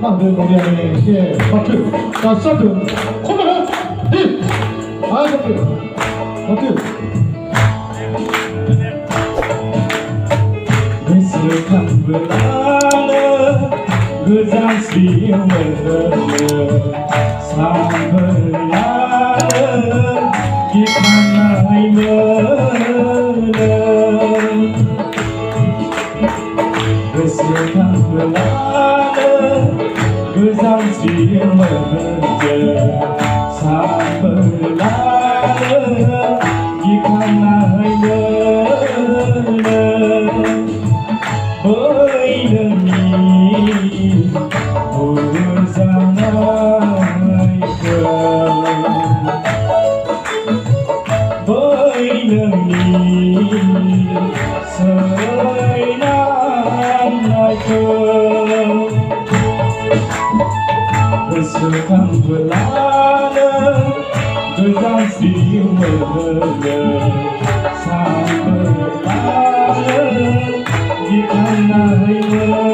만든 노래하는 예 마트 자 스타트 코너는 마트 익숙한 불안은 그 장식을 삶을 나는 깊은 나이면은 익숙한 불안은 그 장식을 삶을 나는 깊은 나이면은 보이는 이 모르잖아이까 보이는 이 서로의 만나이까 익숙한 불안은 그 장식을 삶을 나는 깊은 나이는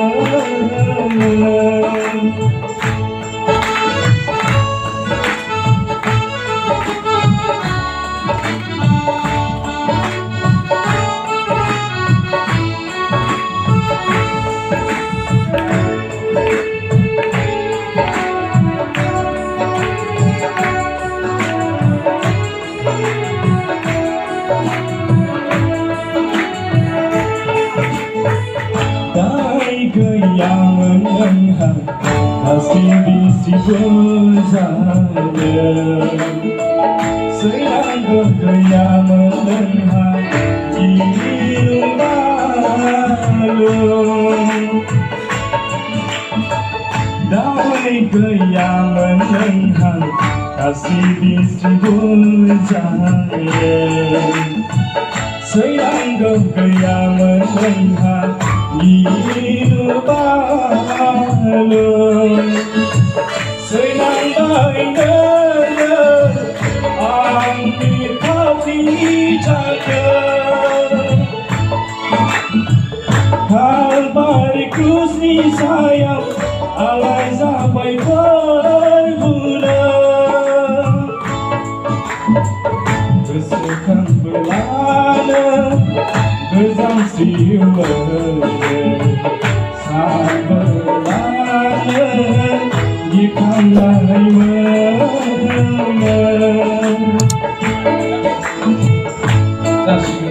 그 양은 한 가슴 비시고 자는 쓰얀 그 양은 한 이름 말로 나의 그 양은 한 가슴 비시고 자는 쓰얀 그 양은 한 이루 발로 세상의 너는 angin hati jaga Kalbariku seni sayang alai sampai berbulan Kesukaan belana berjangsi 사랑은 깊은 나이면 자 지금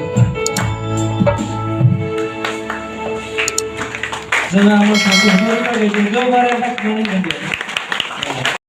저는 한번 잠깐 소리가 계신 저 발에 딱 되는 건데